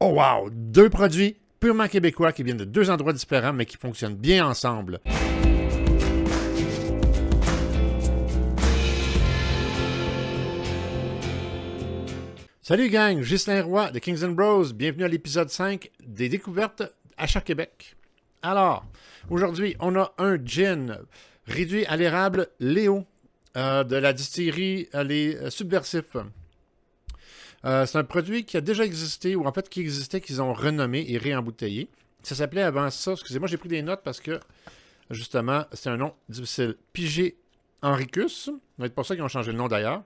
Oh wow! Deux produits purement québécois qui viennent de deux endroits différents, mais qui fonctionnent bien ensemble. Salut gang, Ghislain Roy de Kings and Bros. Bienvenue à l'épisode 5 des découvertes Achat Québec. Alors, aujourd'hui, on a un gin réduit à l'érable Léo de la distillerie Les Subversifs. C'est un produit qui a déjà existé, ou en fait qui existait, qu'ils ont renommé et réembouteillé. Ça s'appelait avant ça, excusez-moi, j'ai pris des notes parce que, justement, c'est un nom difficile. Pigé Henricus. Ça va être pour ça qu'ils ont changé le nom d'ailleurs.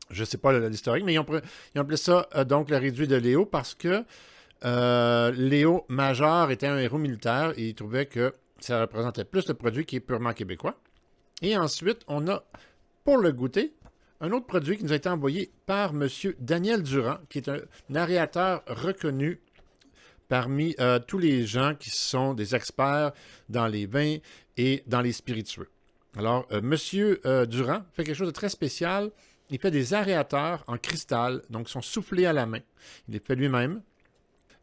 Je ne sais pas l'historique, mais ils ont appelé ça donc le réduit de Léo parce que Léo Major était un héros militaire et il trouvait que ça représentait plus le produit qui est purement québécois. Et ensuite, on a, pour le goûter, un autre produit qui nous a été envoyé par M. Daniel Durand, qui est un narrateur reconnu parmi tous les gens qui sont des experts dans les vins et dans les spiritueux. Alors, M. Durand fait quelque chose de très spécial. Il fait des aérateurs en cristal, donc ils sont soufflés à la main. Il les fait lui-même.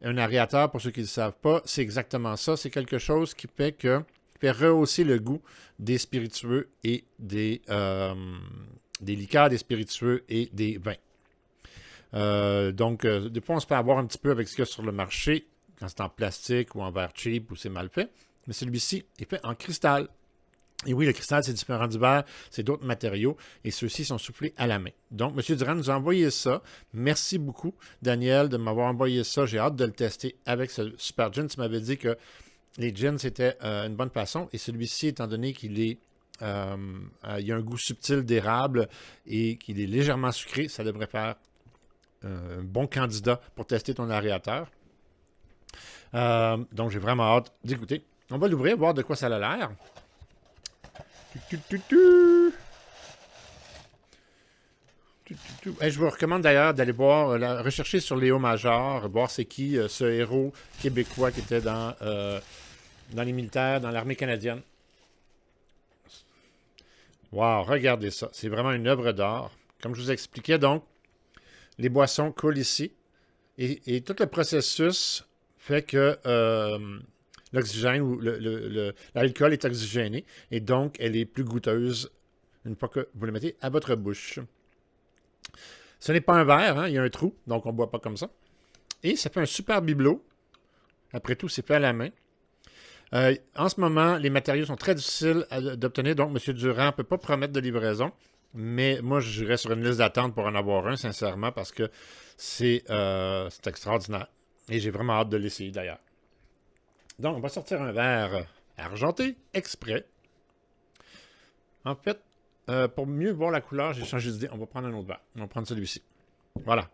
Un aérateur, pour ceux qui ne le savent pas, c'est exactement ça. C'est quelque chose qui fait rehausser le goût des spiritueux et des liqueurs, des spiritueux et des vins. Donc, des fois, on se fait avoir un petit peu avec ce qu'il y a sur le marché, quand c'est en plastique ou en verre cheap ou c'est mal fait. Mais celui-ci est fait en cristal. Et oui, le cristal, c'est différent du verre, c'est d'autres matériaux, et ceux-ci sont soufflés à la main. Donc, M. Durand nous a envoyé ça. Merci beaucoup, Daniel, de m'avoir envoyé ça. J'ai hâte de le tester avec ce super gin. Tu m'avais dit que les gins, c'était une bonne façon, et celui-ci, étant donné qu'il est il y a un goût subtil d'érable et qu'il est légèrement sucré, ça devrait faire un bon candidat pour tester ton aérateur. Donc, j'ai vraiment hâte d'écouter. On va l'ouvrir, voir de quoi ça a l'air. Je vous recommande d'ailleurs d'aller voir, rechercher sur Léo Major, voir c'est qui ce héros québécois qui était dans les militaires, dans l'armée canadienne. Wow, regardez ça. C'est vraiment une œuvre d'art. Comme je vous expliquais, donc, les boissons coulent ici. Et tout le processus fait que l'oxygène ou l'alcool est oxygéné. Et donc, elle est plus goûteuse une fois que vous le mettez à votre bouche. Ce n'est pas un verre, hein, il y a un trou, donc on ne boit pas comme ça. Et ça fait un super bibelot. Après tout, c'est fait à la main. En ce moment, les matériaux sont très difficiles d'obtenir, donc M. Durand ne peut pas promettre de livraison, mais moi, j'irai sur une liste d'attente pour en avoir un, sincèrement, parce que c'est extraordinaire. Et j'ai vraiment hâte de l'essayer, d'ailleurs. Donc, on va sortir un verre argenté, exprès. En fait, pour mieux voir la couleur, j'ai changé d'idée. On va prendre un autre verre. On va prendre celui-ci. Voilà.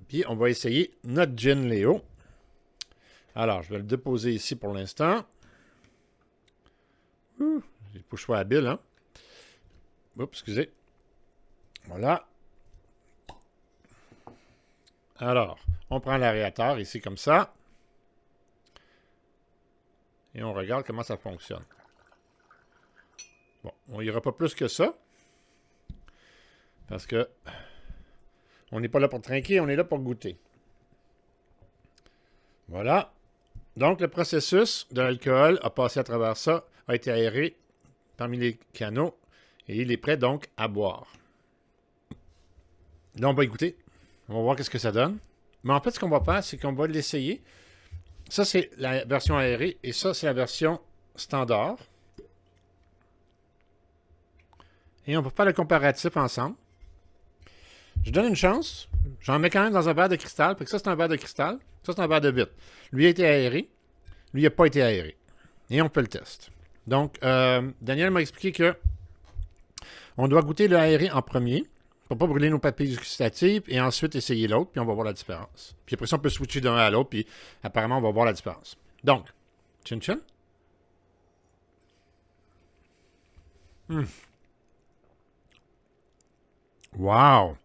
Puis, on va essayer notre gin Léo. Alors, je vais le déposer ici pour l'instant. J'ai pas le choix habile, hein? Oups, excusez. Voilà. Alors, on prend l'aérateur ici comme ça. Et on regarde comment ça fonctionne. Bon, on n'ira pas plus que ça. Parce que on n'est pas là pour trinquer, on est là pour goûter. Voilà. Donc, le processus de l'alcool a passé à travers ça, a été aéré parmi les canaux et il est prêt donc à boire. Là, on va écouter. On va voir qu'est-ce que ça donne. Mais en fait, ce qu'on va faire, c'est qu'on va l'essayer. Ça, c'est la version aérée et ça, c'est la version standard. Et on va faire le comparatif ensemble. Je donne une chance. J'en mets quand même dans un verre de cristal. Fait que ça, c'est un verre de cristal. Ça, c'est un verre de vitre. Lui a été aéré. Lui, il n'a pas été aéré. Et on fait le test. Donc, Daniel m'a expliqué que on doit goûter le aéré en premier pour ne pas brûler nos papilles gustatives et ensuite essayer l'autre, puis on va voir la différence. Puis après ça, on peut switcher d'un à l'autre, puis apparemment, on va voir la différence. Donc, chin-chin. Wow!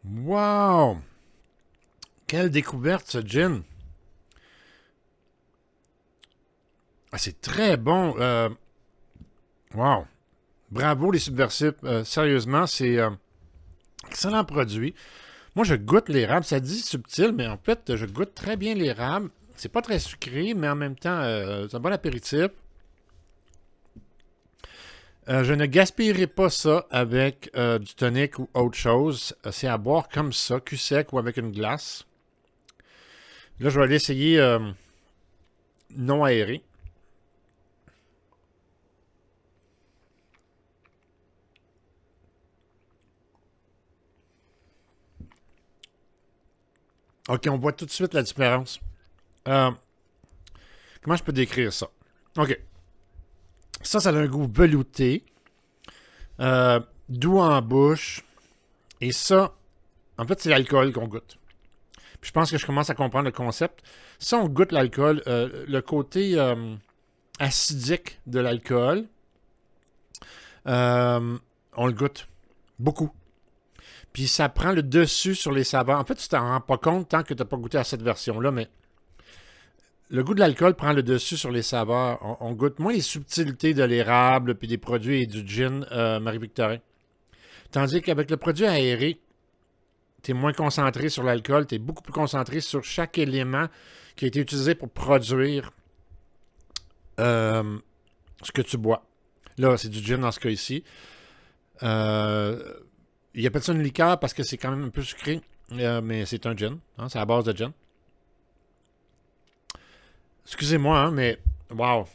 Wow! Quelle découverte, ce gin! Ah, c'est très bon. Wow! Bravo, les subversifs. Sérieusement, c'est excellent produit. Moi, je goûte l'érable. Ça dit subtil, mais en fait, je goûte très bien l'érable. C'est pas très sucré, mais en même temps, c'est un bon apéritif. Je ne gaspillerai pas ça avec du tonic ou autre chose. C'est à boire comme ça, cul sec ou avec une glace. Là, je vais aller essayer non aéré. OK, on voit tout de suite la différence. Comment je peux décrire ça? OK. Ça a un goût velouté, doux en bouche. Et ça, en fait, c'est l'alcool qu'on goûte. Puis je pense que je commence à comprendre le concept. Si on goûte l'alcool, le côté acidique de l'alcool, on le goûte beaucoup. Puis ça prend le dessus sur les saveurs. En fait, tu t'en rends pas compte tant que tu n'as pas goûté à cette version-là, mais le goût de l'alcool prend le dessus sur les saveurs. On goûte moins les subtilités de l'érable puis des produits et du gin Marie-Victorin. Tandis qu'avec le produit aéré, tu es moins concentré sur l'alcool, tu es beaucoup plus concentré sur chaque élément qui a été utilisé pour produire ce que tu bois. Là, c'est du gin dans ce cas ici. Il appelle ça une liqueur parce que c'est quand même un peu sucré, mais c'est un gin. Hein, c'est à base de gin. Excusez-moi, hein, mais wow!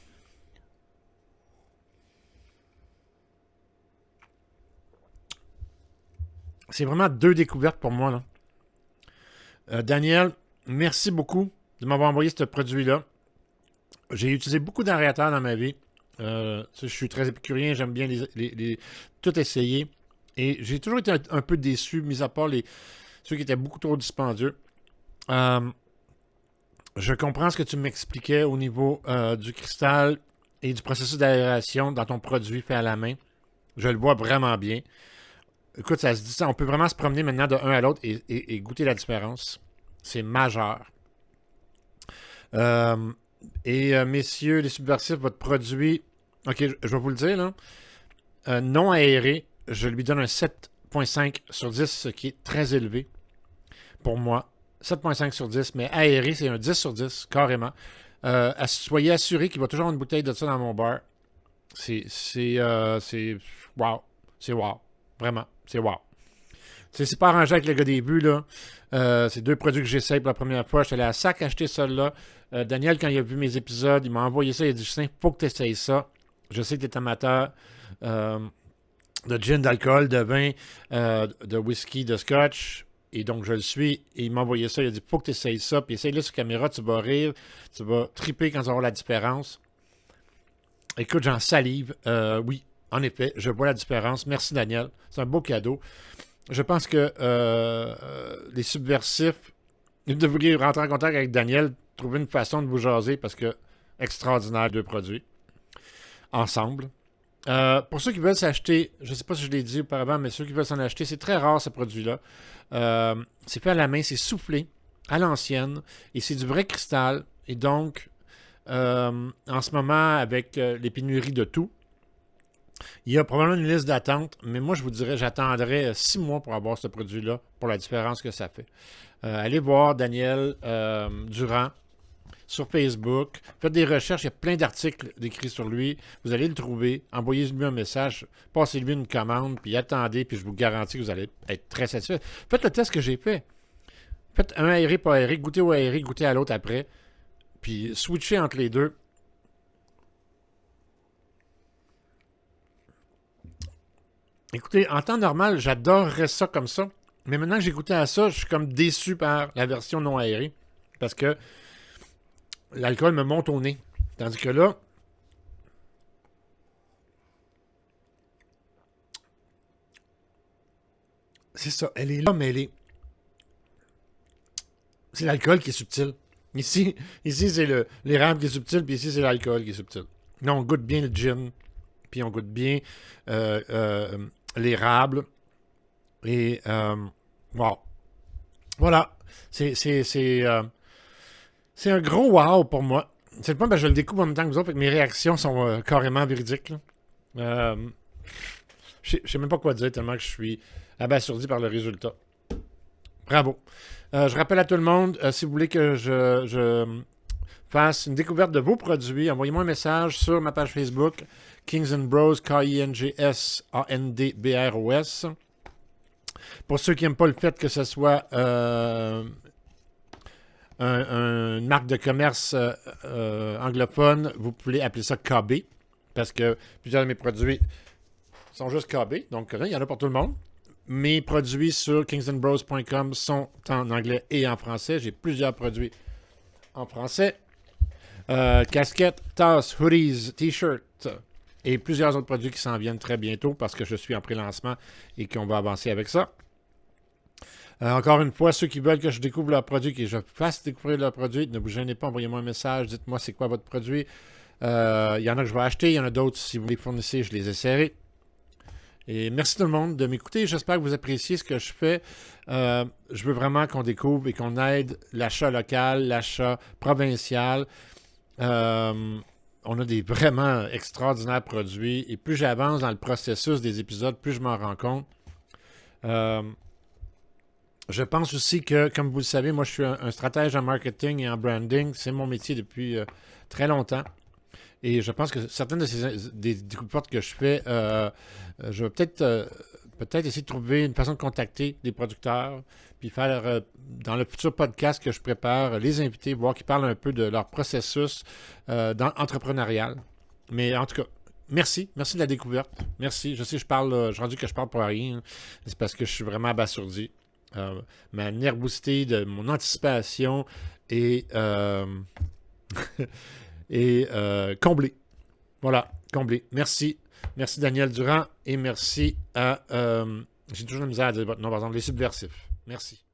C'est vraiment deux découvertes pour moi, là. Daniel, merci beaucoup de m'avoir envoyé ce produit-là. J'ai utilisé beaucoup d'aérateurs dans ma vie. Je suis très épicurien, j'aime bien tout essayer. Et j'ai toujours été un peu déçu, mis à part ceux qui étaient beaucoup trop dispendieux. Je comprends ce que tu m'expliquais au niveau du cristal et du processus d'aération dans ton produit fait à la main. Je le vois vraiment bien. Écoute, ça se dit ça. On peut vraiment se promener maintenant de un à l'autre et goûter la différence. C'est majeur. Messieurs les subversifs, votre produit, OK, je vais vous le dire, là. Non aéré, je lui donne un 7.5 sur 10, ce qui est très élevé pour moi. 7.5 sur 10, mais aéré, c'est un 10 sur 10, carrément. Soyez assurés qu'il va toujours avoir une bouteille de ça dans mon bar. C'est wow. C'est wow. Vraiment, c'est wow. C'est pas arrangé avec le gars des buts, là. C'est deux produits que j'essaye pour la première fois. Je suis allé à Sac acheter ça là. Daniel, quand il a vu mes épisodes, il m'a envoyé ça. Il a dit, Justin, faut que tu essayes ça. Je sais que tu es amateur de gin, d'alcool, de vin, de whisky, de scotch. Et donc, je le suis. Et il m'a envoyé ça. Il a dit, faut que tu essayes ça. Puis essaye-le sur caméra. Tu vas rire. Tu vas triper quand tu vas voir la différence. Écoute, j'en salive. Oui, en effet, je vois la différence. Merci, Daniel. C'est un beau cadeau. Je pense que les subversifs, ils devraient rentrer en contact avec Daniel, trouver une façon de vous jaser parce que extraordinaire deux produits ensemble. Pour ceux qui veulent s'acheter, je ne sais pas si je l'ai dit auparavant, mais ceux qui veulent s'en acheter, c'est très rare ce produit-là. C'est fait à la main, c'est soufflé à l'ancienne et c'est du vrai cristal. Et donc, en ce moment, avec les pénuries de tout, il y a probablement une liste d'attente, mais moi, je vous dirais, j'attendrai 6 mois pour avoir ce produit-là, pour la différence que ça fait. Allez voir Daniel Durand sur Facebook. Faites des recherches, il y a plein d'articles décrits sur lui. Vous allez le trouver. Envoyez-lui un message, passez-lui une commande, puis attendez, puis je vous garantis que vous allez être très satisfait. Faites le test que j'ai fait. Faites un aéré, pas aéré, goûtez au aéré, goûtez à l'autre après, puis switchez entre les deux. Écoutez, en temps normal, j'adorerais ça comme ça. Mais maintenant que j'ai goûté à ça, je suis comme déçu par la version non aérée. Parce que l'alcool me monte au nez. Tandis que là, c'est ça. Elle est là, mais elle est... C'est l'alcool qui est subtil. Ici c'est l'érable qui est subtil, puis ici, c'est l'alcool qui est subtil. Là, on goûte bien le gin, puis on goûte bien l'érable. Et, wow. Voilà. C'est un gros wow pour moi. C'est le point, je le découvre en même temps que vous autres, fait que mes réactions sont carrément véridiques. Je sais même pas quoi dire tellement que je suis abasourdi par le résultat. Bravo. Je rappelle à tout le monde, si vous voulez que je fasse une découverte de vos produits, envoyez-moi un message sur ma page Facebook, Kings and Bros, KINGSANDBROS. Pour ceux qui n'aiment pas le fait que ce soit une marque de commerce anglophone, vous pouvez appeler ça KB, parce que plusieurs de mes produits sont juste KB, donc il y en a pour tout le monde. Mes produits sur kingsandbros.com sont en anglais et en français. J'ai plusieurs produits en français. Casquettes, tasses, hoodies, t-shirts et plusieurs autres produits qui s'en viennent très bientôt parce que je suis en pré-lancement et qu'on va avancer avec ça. Encore une fois, ceux qui veulent que je découvre leurs produits, que je fasse découvrir leurs produits, ne vous gênez pas, envoyez-moi un message, dites-moi c'est quoi votre produit. Il y en a que je vais acheter, il y en a d'autres, si vous les fournissez, je les essaierai. Et merci tout le monde de m'écouter. J'espère que vous appréciez ce que je fais. Je veux vraiment qu'on découvre et qu'on aide l'achat local, l'achat provincial. On a des vraiment extraordinaires produits. Et plus j'avance dans le processus des épisodes, plus je m'en rends compte. Je pense aussi que, comme vous le savez, moi je suis un stratège en marketing et en branding. C'est mon métier depuis très longtemps. Et je pense que certaines des découvertes que je fais, je vais peut-être essayer de trouver une façon de contacter des producteurs, puis faire dans le futur podcast que je prépare, les inviter, voir qu'ils parlent un peu de leur processus entrepreneurial. Mais en tout cas, merci de la découverte. Merci. Je sais, je suis rendu que je parle pour rien. Hein. C'est parce que je suis vraiment abasourdi. Ma nervosité, de mon anticipation est... et comblé. Voilà, comblé. Merci. Merci Daniel Durand et merci à... j'ai toujours la misère à dire votre nom, par exemple, les subversifs. Merci.